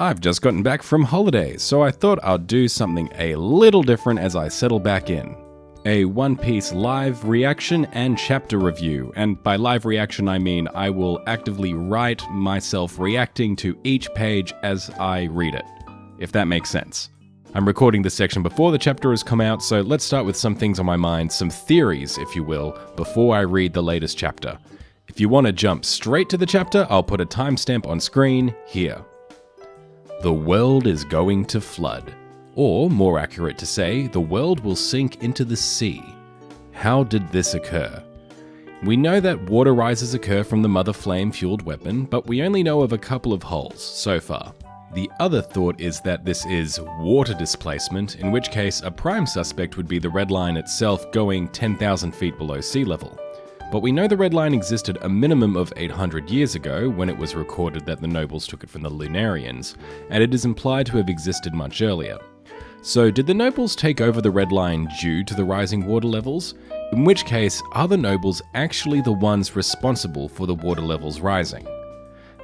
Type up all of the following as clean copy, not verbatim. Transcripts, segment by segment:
I've just gotten back from holidays, so I thought I'd do something a little different as I settle back in. A One Piece live reaction and chapter review, and by live reaction I mean I will actively write myself reacting to each page as I read it, if that makes sense. I'm recording this section before the chapter has come out, so let's start with some things on my mind, some theories, if you will, before I read the latest chapter. If you want to jump straight to the chapter, I'll put a timestamp on screen here. The world is going to flood. Or, more accurate to say, the world will sink into the sea. How did this occur? We know that water rises occur from the mother flame-fueled weapon, but we only know of a couple of holes so far. The other thought is that this is water displacement, in which case a prime suspect would be the red line itself going 10,000 feet below sea level. But we know the red line existed a minimum of 800 years ago when it was recorded that the nobles took it from the Lunarians, and it is implied to have existed much earlier. So did the nobles take over the red line due to the rising water levels? In which case, are the nobles actually the ones responsible for the water levels rising?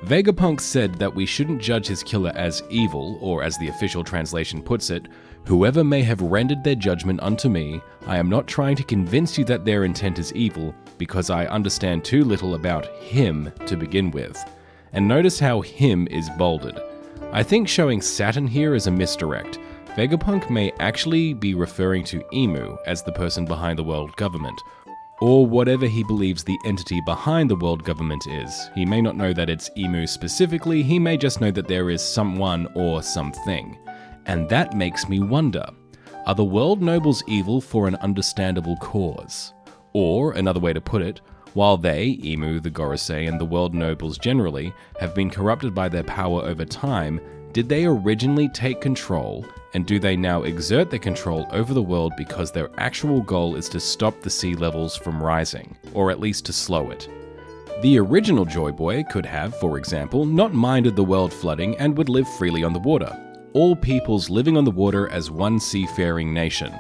Vegapunk said that we shouldn't judge his killer as evil, or as the official translation puts it, "Whoever may have rendered their judgment unto me, I am not trying to convince you that their intent is evil, because I understand too little about him to begin with." And notice how him is bolded. I think showing Saturn here is a misdirect. Vegapunk may actually be referring to Emu as the person behind the world government, or whatever he believes the entity behind the world government is. He may not know that it's Emu specifically, he may just know that there is someone or something. And that makes me wonder, are the world nobles evil for an understandable cause? Or, another way to put it, while they, Emu, the Gorosei, and the world nobles generally, have been corrupted by their power over time, did they originally take control, and do they now exert their control over the world because their actual goal is to stop the sea levels from rising, or at least to slow it? The original Joy Boy could have, for example, not minded the world flooding and would live freely on the water. All peoples living on the water as one seafaring nation.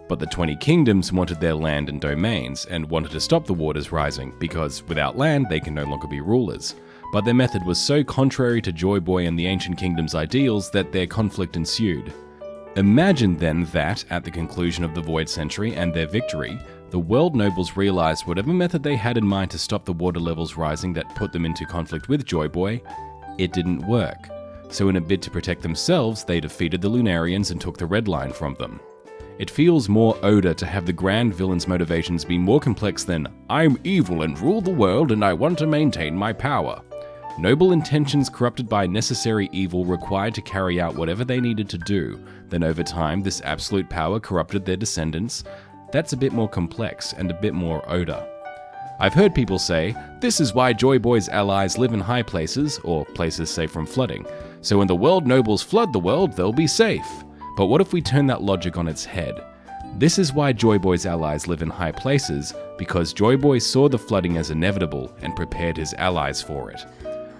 But the 20 kingdoms wanted their land and domains, and wanted to stop the waters rising, because without land they can no longer be rulers. But their method was so contrary to Joy Boy and the ancient kingdom's ideals that their conflict ensued. Imagine then that, at the conclusion of the Void Century and their victory, the world nobles realized whatever method they had in mind to stop the water levels rising that put them into conflict with Joy Boy, it didn't work. So in a bid to protect themselves, they defeated the Lunarians and took the red line from them. It feels more Oda to have the grand villain's motivations be more complex than, "I'm evil and rule the world and I want to maintain my power." Noble intentions corrupted by necessary evil required to carry out whatever they needed to do, then over time this absolute power corrupted their descendants. That's a bit more complex and a bit more Oda. I've heard people say, this is why Joy Boy's allies live in high places, or places safe from flooding, so when the world nobles flood the world, they'll be safe. But what if we turn that logic on its head? This is why Joy Boy's allies live in high places, because Joy Boy saw the flooding as inevitable and prepared his allies for it.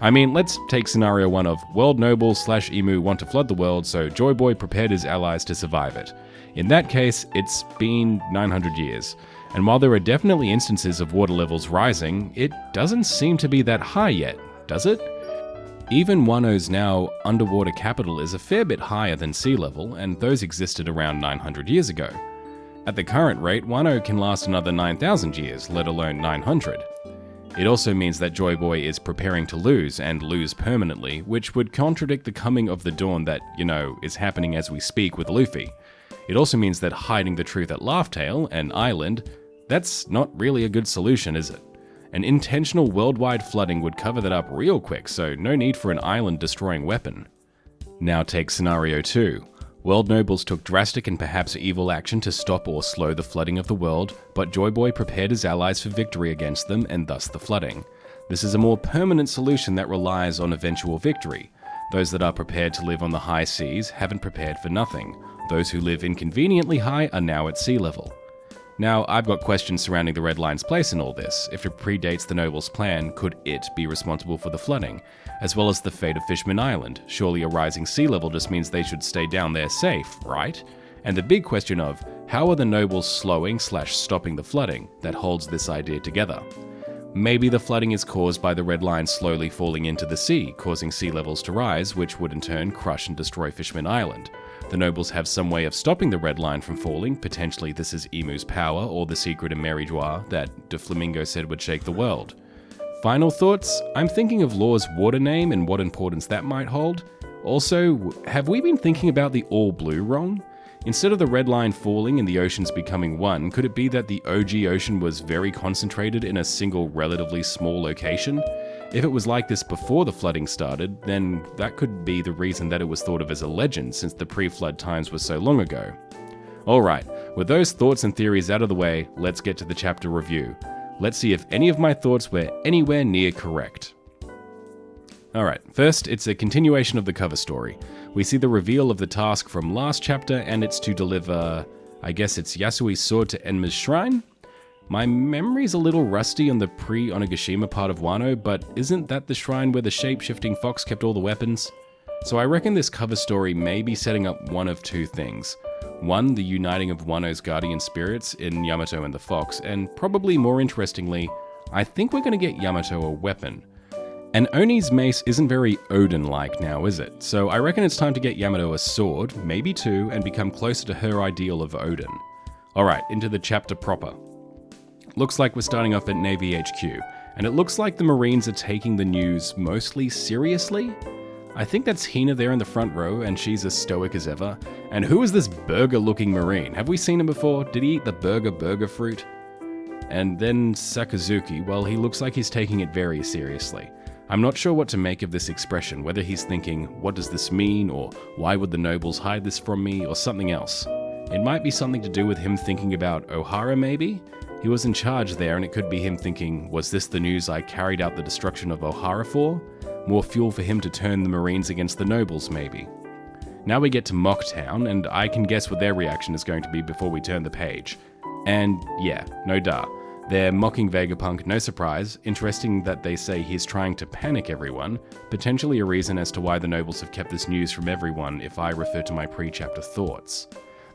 I mean, let's take scenario 1 of world nobles / Emu want to flood the world, so Joy Boy prepared his allies to survive it. In that case, it's been 900 years. And while there are definitely instances of water levels rising, it doesn't seem to be that high yet, does it? Even Wano's now underwater capital is a fair bit higher than sea level, and those existed around 900 years ago. At the current rate, Wano can last another 9,000 years, let alone 900. It also means that Joy Boy is preparing to lose, and lose permanently, which would contradict the coming of the dawn that, is happening as we speak with Luffy. It also means that hiding the truth at Laugh Tale, an island, that's not really a good solution, is it? An intentional worldwide flooding would cover that up real quick, so no need for an island-destroying weapon. Now take scenario 2. World nobles took drastic and perhaps evil action to stop or slow the flooding of the world, but Joy Boy prepared his allies for victory against them and thus the flooding. This is a more permanent solution that relies on eventual victory. Those that are prepared to live on the high seas haven't prepared for nothing. Those who live inconveniently high are now at sea level. Now, I've got questions surrounding the Red Line's place in all this. If it predates the Noble's plan, could it be responsible for the flooding? As well as the fate of Fishman Island. Surely a rising sea level just means they should stay down there safe, right? And the big question of, how are the Nobles slowing / stopping the flooding that holds this idea together? Maybe the flooding is caused by the red line slowly falling into the sea, causing sea levels to rise, which would in turn crush and destroy Fishman Island. The nobles have some way of stopping the red line from falling. Potentially this is Emu's power, or the secret in Mary Joie that De Flamingo said would shake the world. Final thoughts? I'm thinking of Law's water name and what importance that might hold. Also, have we been thinking about the all blue wrong? Instead of the red line falling and the oceans becoming one, could it be that the OG ocean was very concentrated in a single relatively small location? If it was like this before the flooding started, then that could be the reason that it was thought of as a legend, since the pre-flood times were so long ago. Alright, with those thoughts and theories out of the way, let's get to the chapter review. Let's see if any of my thoughts were anywhere near correct. Alright, first, it's a continuation of the cover story. We see the reveal of the task from last chapter, and it's to deliver, I guess it's Yasui's sword to Enma's shrine? My memory's a little rusty on the pre-Onigashima part of Wano, but isn't that the shrine where the shape-shifting fox kept all the weapons? So I reckon this cover story may be setting up one of two things. One, the uniting of Wano's guardian spirits in Yamato and the fox, and probably more interestingly, I think we're going to get Yamato a weapon. And Oni's mace isn't very Odin-like now, is it? So I reckon it's time to get Yamato a sword, maybe two, and become closer to her ideal of Odin. Alright, into the chapter proper. Looks like we're starting off at Navy HQ, and it looks like the Marines are taking the news mostly seriously? I think that's Hina there in the front row, and she's as stoic as ever. And who is this burger-looking Marine? Have we seen him before? Did he eat the burger fruit? And then Sakazuki, well, he looks like he's taking it very seriously. I'm not sure what to make of this expression, whether he's thinking, what does this mean, or why would the nobles hide this from me, or something else. It might be something to do with him thinking about Ohara, maybe? He was in charge there, and it could be him thinking, was this the news I carried out the destruction of Ohara for? More fuel for him to turn the Marines against the nobles, maybe. Now we get to Mocktown, and I can guess what their reaction is going to be before we turn the page. And yeah, no duh. They're mocking Vegapunk, no surprise. Interesting that they say he's trying to panic everyone, potentially a reason as to why the nobles have kept this news from everyone if I refer to my pre-chapter thoughts.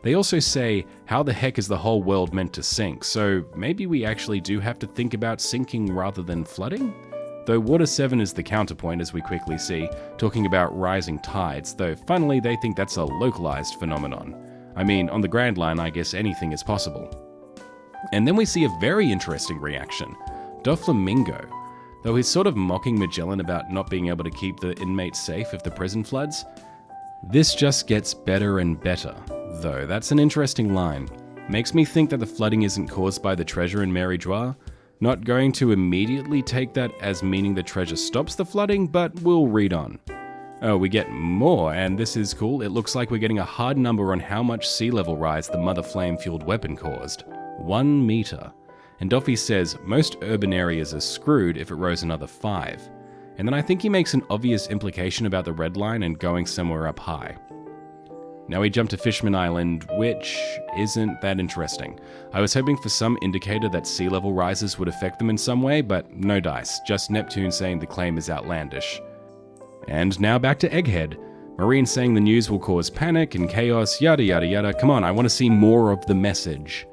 They also say, how the heck is the whole world meant to sink? So maybe we actually do have to think about sinking rather than flooding? Though Water 7 is the counterpoint, as we quickly see, talking about rising tides, though funnily they think that's a localized phenomenon. I mean, on the Grand Line I guess anything is possible. And then we see a very interesting reaction. Doflamingo. Though he's sort of mocking Magellan about not being able to keep the inmates safe if the prison floods, this just gets better and better, though. That's an interesting line. Makes me think that the flooding isn't caused by the treasure in Mary Joie. Not going to immediately take that as meaning the treasure stops the flooding, but we'll read on. Oh, we get more, and this is cool. It looks like we're getting a hard number on how much sea level rise the mother flame-fueled weapon caused. 1 meter. And Doffy says most urban areas are screwed if it rose another 5. And then I think he makes an obvious implication about the red line and going somewhere up high. Now we jump to Fishman Island, which isn't that interesting. I was hoping for some indicator that sea level rises would affect them in some way, but no dice, just Neptune saying the claim is outlandish. And now back to Egghead. Marine saying the news will cause panic and chaos, yada yada yada. Come on, I want to see more of the message.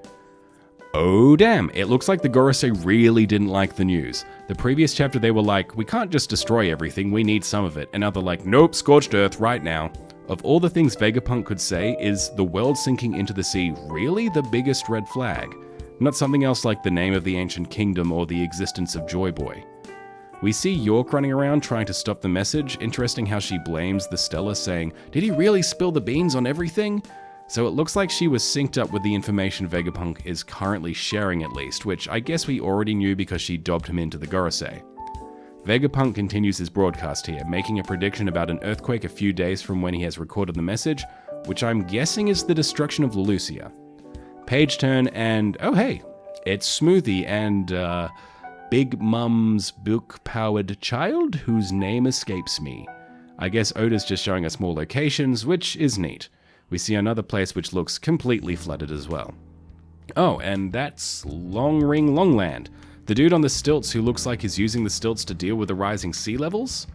Oh damn, it looks like the Gorosei really didn't like the news. The previous chapter they were like, we can't just destroy everything, we need some of it. And now they're like, nope, scorched earth right now. Of all the things Vegapunk could say, is the world sinking into the sea really the biggest red flag? Not something else like the name of the ancient kingdom or the existence of Joy Boy. We see York running around trying to stop the message. Interesting how she blames the Stella, saying, did he really spill the beans on everything? So it looks like she was synced up with the information Vegapunk is currently sharing at least, which I guess we already knew because she dobbed him into the Gorosei. Vegapunk continues his broadcast here, making a prediction about an earthquake a few days from when he has recorded the message, which I'm guessing is the destruction of Lelucia. Page turn and, oh hey, it's Smoothie and Big Mum's book-powered child whose name escapes me. I guess Oda's just showing us more locations, which is neat. We see another place which looks completely flooded as well. Oh, and that's Long Ring Longland, the dude on the stilts who looks like he's using the stilts to deal with the rising sea levels.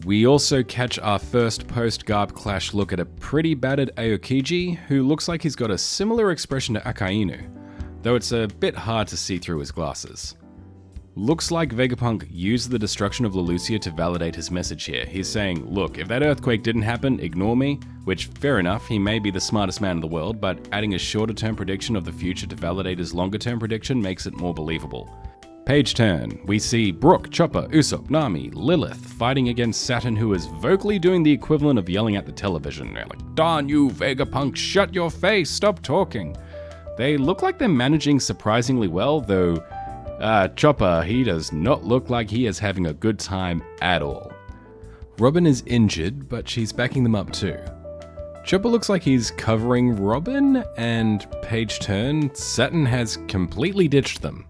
We also catch our first post-Garb Clash look at a pretty battered Aokiji, who looks like he's got a similar expression to Akainu, though it's a bit hard to see through his glasses. Looks like Vegapunk used the destruction of Lelucia to validate his message here. He's saying, look, if that earthquake didn't happen, ignore me, which, fair enough, he may be the smartest man in the world, but adding a shorter-term prediction of the future to validate his longer-term prediction makes it more believable. Page turn, we see Brook, Chopper, Usopp, Nami, Lilith fighting against Saturn, who is vocally doing the equivalent of yelling at the television. They're like, darn you, Vegapunk, shut your face, stop talking. They look like they're managing surprisingly well, though Chopper, he does not look like he is having a good time at all. Robin is injured, but she's backing them up too. Chopper looks like he's covering Robin, and page turn, Saturn has completely ditched them.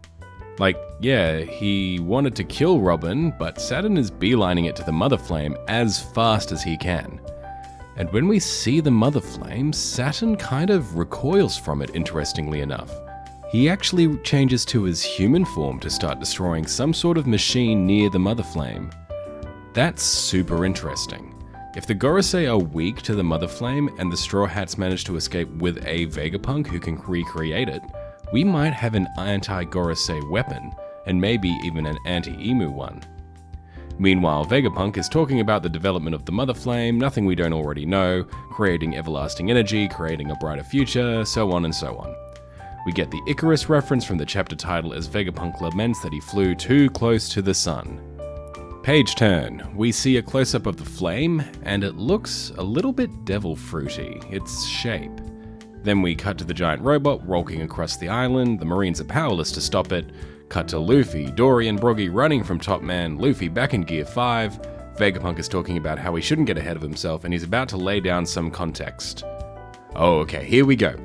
Like, yeah, he wanted to kill Robin, but Saturn is beelining it to the Mother Flame as fast as he can. And when we see the Mother Flame, Saturn kind of recoils from it, interestingly enough. He actually changes to his human form to start destroying some sort of machine near the Mother Flame. That's super interesting. If the Gorosei are weak to the Mother Flame and the Straw Hats manage to escape with a Vegapunk who can recreate it, we might have an anti-Gorosei weapon, and maybe even an anti-Emu one. Meanwhile, Vegapunk is talking about the development of the Mother Flame, nothing we don't already know, creating everlasting energy, creating a brighter future, so on and so on. We get the Icarus reference from the chapter title as Vegapunk laments that he flew too close to the sun. Page turn, we see a close-up of the flame, and it looks a little bit devil fruity, its shape. Then we cut to the giant robot walking across the island, the Marines are powerless to stop it. Cut to Luffy, Dory and Broggy running from Top Man, Luffy back in Gear 5. Vegapunk is talking about how he shouldn't get ahead of himself and he's about to lay down some context. Oh, okay, here we go.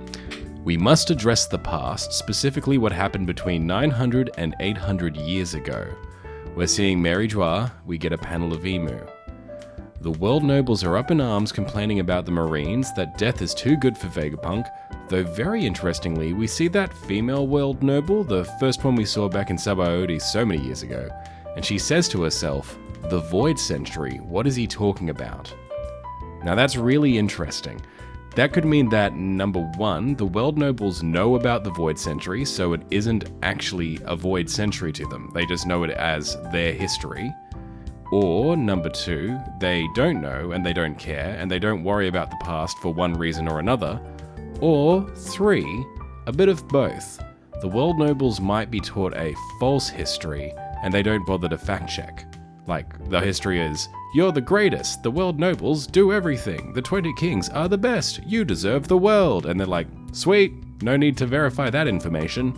We must address the past, specifically what happened between 900 and 800 years ago. We're seeing Mary Joie, we get a panel of Emu. The world nobles are up in arms complaining about the Marines, that death is too good for Vegapunk, though very interestingly, we see that female world noble, the first one we saw back in Sabaody so many years ago, and she says to herself, the Void Century, what is he talking about? Now that's really interesting. That could mean that, number one, the world nobles know about the Void Century, so it isn't actually a Void Century to them, they just know it as their history. Or, number two, they don't know and they don't care and they don't worry about the past for one reason or another. Or, three, a bit of both. The world nobles might be taught a false history and they don't bother to fact check. Like, the history is, you're the greatest, the world nobles do everything, the 20 kings are the best, you deserve the world. And they're like, sweet, no need to verify that information.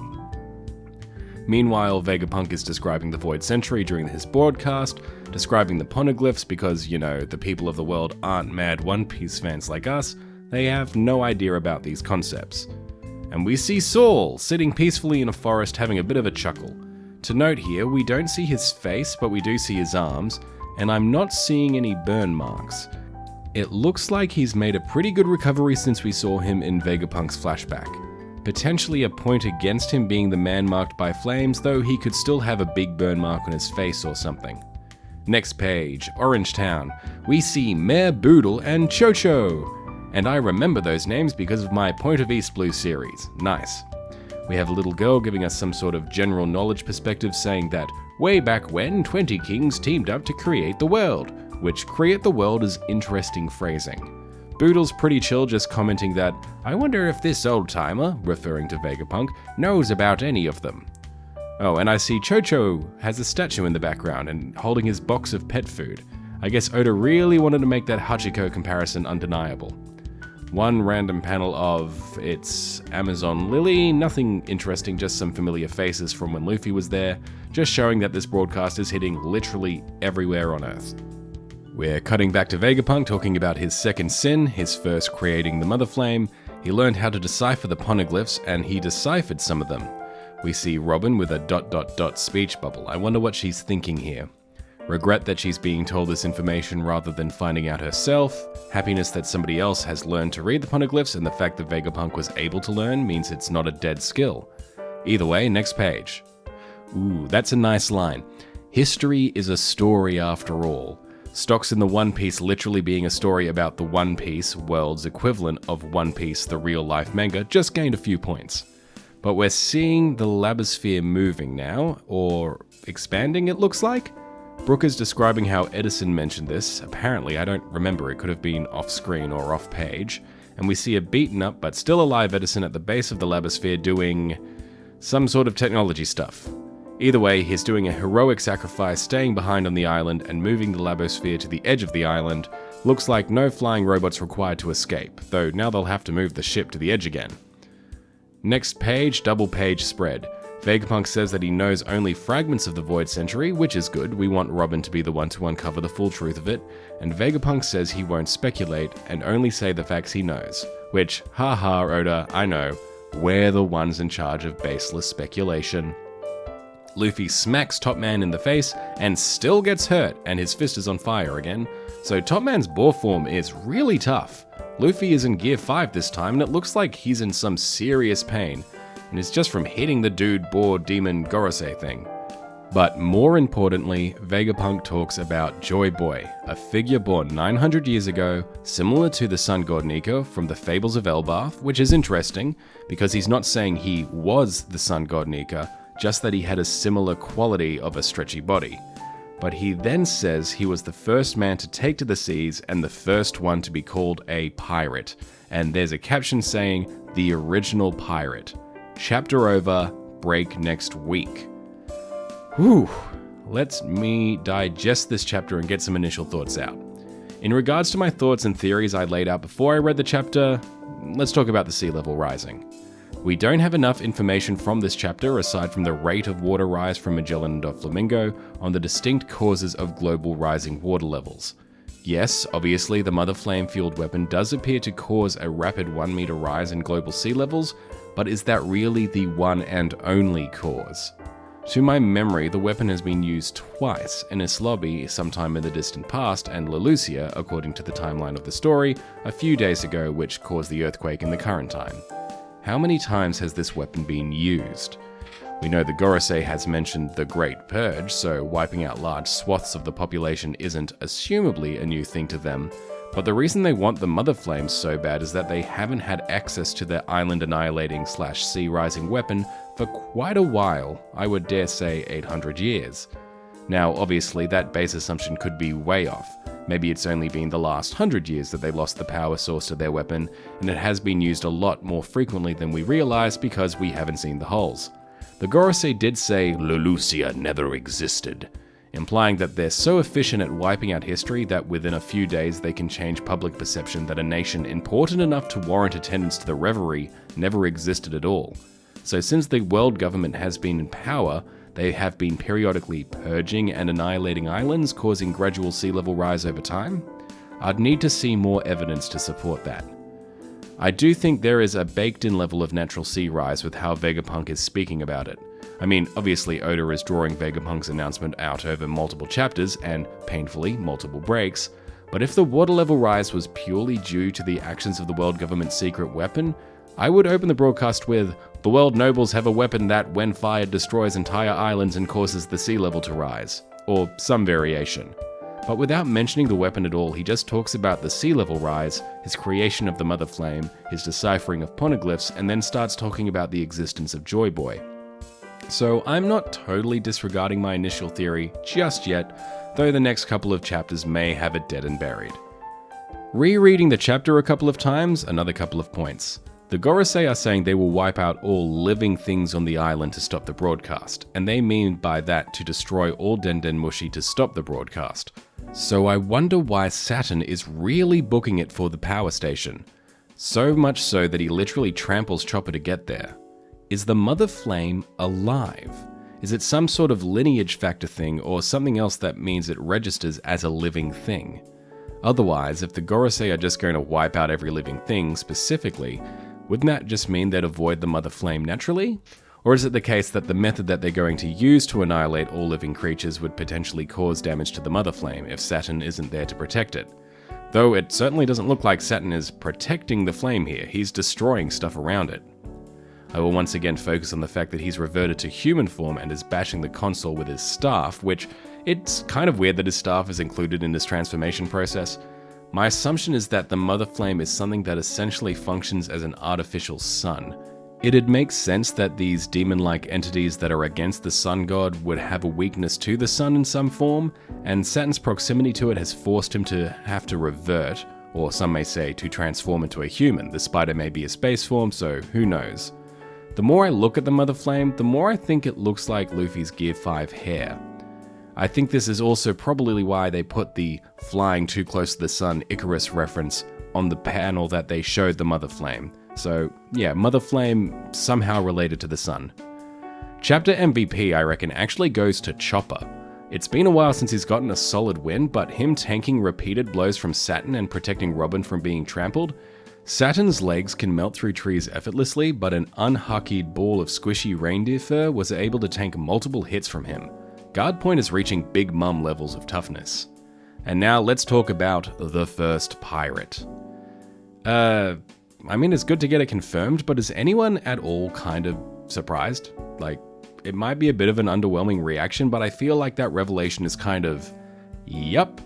Meanwhile, Vegapunk is describing the Void Century during his broadcast, describing the poneglyphs because, you know, the people of the world aren't mad One Piece fans like us, they have no idea about these concepts. And we see Saul sitting peacefully in a forest having a bit of a chuckle. To note here, we don't see his face, but we do see his arms, and I'm not seeing any burn marks. It looks like he's made a pretty good recovery since we saw him in Vegapunk's flashback. Potentially a point against him being the man marked by flames, though he could still have a big burn mark on his face or something. Next page, Orange Town. We see Mayor Boodle and Chocho. And I remember those names because of my Point of East Blue series. Nice. We have a little girl giving us some sort of general knowledge perspective saying that way back when 20 kings teamed up to create the world, which create the world is interesting phrasing. Boodle's pretty chill, just commenting that, I wonder if this old-timer, referring to Vegapunk, knows about any of them. Oh, and I see Chocho has a statue in the background and holding his box of pet food. I guess Oda really wanted to make that Hachiko comparison undeniable. One random panel of it's Amazon Lily, nothing interesting, just some familiar faces from when Luffy was there, just showing that this broadcast is hitting literally everywhere on Earth. We're cutting back to Vegapunk talking about his second sin, his first creating the Mother Flame. He learned how to decipher the poneglyphs and he deciphered some of them. We see Robin with a ... speech bubble. I wonder what she's thinking here. Regret that she's being told this information rather than finding out herself. Happiness that somebody else has learned to read the poneglyphs, and the fact that Vegapunk was able to learn means it's not a dead skill. Either way, next page. Ooh, that's a nice line. History is a story after all. Stocks in the One Piece literally being a story about the One Piece world's equivalent of One Piece, the real-life manga, just gained a few points. But we're seeing the Labosphere moving now, or expanding, it looks like. Brooke is describing how Edison mentioned this. Apparently, I don't remember, it could have been off-screen or off-page. And we see a beaten up but still alive Edison at the base of the labosphere doing some sort of technology stuff. Either way, he's doing a heroic sacrifice, staying behind on the island and moving the labosphere to the edge of the island. Looks like no flying robots required to escape, though now they'll have to move the ship to the edge again. Next page, double page spread. Vegapunk says that he knows only fragments of the Void Century, which is good. We want Robin to be the one to uncover the full truth of it. And Vegapunk says he won't speculate and only say the facts he knows. Which, haha, Oda, I know. We're the ones in charge of baseless speculation. Luffy smacks Top Man in the face and still gets hurt, and his fist is on fire again. So Top Man's boar form is really tough. Luffy is in Gear 5 this time, and it looks like he's in some serious pain. And it's just from hitting the dude boar demon Gorosei thing. But more importantly, Vegapunk talks about Joy Boy, a figure born 900 years ago, similar to the sun god Nika from the Fables of Elbaf, which is interesting, because he's not saying he was the sun god Nika, just that he had a similar quality of a stretchy body. But he then says he was the first man to take to the seas and the first one to be called a pirate. And there's a caption saying, the original pirate. Chapter over, break next week. Whew, let me digest this chapter and get some initial thoughts out. In regards to my thoughts and theories I laid out before I read the chapter, let's talk about the sea level rising. We don't have enough information from this chapter, aside from the rate of water rise from Magellan and Doflamingo, on the distinct causes of global rising water levels. Yes, obviously the Mother Flame fueled weapon does appear to cause a rapid 1 meter rise in global sea levels, but is that really the one and only cause? To my memory, the weapon has been used twice, in its lobby sometime in the distant past, and Lelucia, according to the timeline of the story, a few days ago, which caused the earthquake in the current time. How many times has this weapon been used? We know the Gorosei has mentioned the Great Purge, so wiping out large swaths of the population isn't assumably a new thing to them, but the reason they want the Mother Flames so bad is that they haven't had access to their island annihilating / sea rising weapon for quite a while, I would dare say 800 years. Now obviously that base assumption could be way off. Maybe it's only been the last 100 years that they lost the power source to their weapon, and it has been used a lot more frequently than we realize because we haven't seen the holes. The Gorosei did say Lelucia never existed, implying that they're so efficient at wiping out history that within a few days they can change public perception that a nation important enough to warrant attendance to the Reverie never existed at all. So since the world government has been in power, they have been periodically purging and annihilating islands, causing gradual sea level rise over time. I'd need to see more evidence to support that. I do think there is a baked-in level of natural sea rise with how Vegapunk is speaking about it. I mean, obviously Oda is drawing Vegapunk's announcement out over multiple chapters and, painfully, multiple breaks, but if the water level rise was purely due to the actions of the world government's secret weapon, I would open the broadcast with, "The world nobles have a weapon that, when fired, destroys entire islands and causes the sea level to rise," or some variation. But without mentioning the weapon at all, he just talks about the sea level rise, his creation of the Mother Flame, his deciphering of poneglyphs, and then starts talking about the existence of Joy Boy. So I'm not totally disregarding my initial theory just yet, though the next couple of chapters may have it dead and buried. Rereading the chapter a couple of times, another couple of points. The Gorosei are saying they will wipe out all living things on the island to stop the broadcast, and they mean by that to destroy all Denden Mushi to stop the broadcast. So I wonder why Saturn is really booking it for the power station. So much so that he literally tramples Chopper to get there. Is the Mother Flame alive? Is it some sort of lineage factor thing or something else that means it registers as a living thing? Otherwise, if the Gorosei are just going to wipe out every living thing specifically, wouldn't that just mean they'd avoid the Mother Flame naturally? Or is it the case that the method that they're going to use to annihilate all living creatures would potentially cause damage to the Mother Flame if Saturn isn't there to protect it? Though it certainly doesn't look like Saturn is protecting the flame here, he's destroying stuff around it. I will once again focus on the fact that he's reverted to human form and is bashing the console with his staff, which it's kind of weird that his staff is included in this transformation process. My assumption is that the Mother Flame is something that essentially functions as an artificial sun. It'd make sense that these demon-like entities that are against the sun god would have a weakness to the sun in some form, and Saturn's proximity to it has forced him to have to revert, or some may say to transform into a human. The spider may be a space form, so who knows. The more I look at the Mother Flame, the more I think it looks like Luffy's Gear 5 hair. I think this is also probably why they put the flying too close to the sun Icarus reference on the panel that they showed the Mother Flame. So yeah, Mother Flame somehow related to the sun. Chapter MVP, I reckon, actually goes to Chopper. It's been a while since he's gotten a solid win, but him tanking repeated blows from Saturn and protecting Robin from being trampled. Saturn's legs can melt through trees effortlessly, but an unhockeyed ball of squishy reindeer fur was able to tank multiple hits from him. Guard Point is reaching Big Mum levels of toughness. And now let's talk about the first pirate. I mean, it's good to get it confirmed, but is anyone at all kind of surprised? Like, it might be a bit of an underwhelming reaction, but I feel like that revelation is kind of, yup.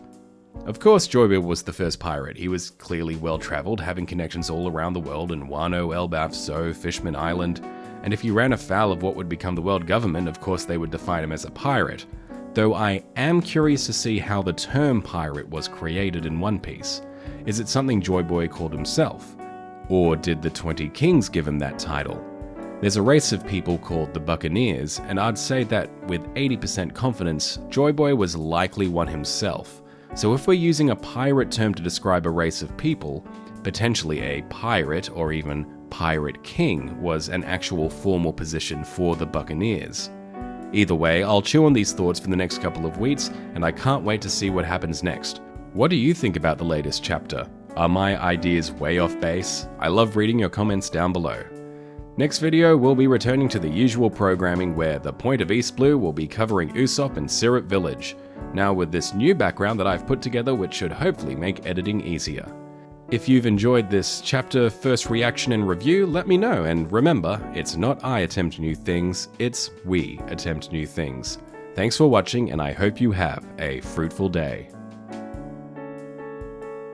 Of course, Joyboy was the first pirate. He was clearly well-traveled, having connections all around the world in Wano, Elbaf, Zo, Fishman Island, and if you ran afoul of what would become the world government, of course they would define him as a pirate. Though I am curious to see how the term pirate was created in One Piece. Is it something Joyboy called himself? Or did the 20 Kings give him that title? There's a race of people called the Buccaneers, and I'd say that with 80% confidence, Joyboy was likely one himself. So if we're using a pirate term to describe a race of people, potentially a pirate or even pirate king was an actual formal position for the Buccaneers. Either way, I'll chew on these thoughts for the next couple of weeks, and I can't wait to see what happens next. What do you think about the latest chapter? Are my ideas way off base? I love reading your comments down below. Next video, we'll be returning to the usual programming where the Point of East Blue will be covering Usopp and Syrup Village, now with this new background that I've put together which should hopefully make editing easier. If you've enjoyed this chapter first reaction and review, let me know, and remember, it's not I attempt new things, it's we attempt new things. Thanks for watching, and I hope you have a fruitful day.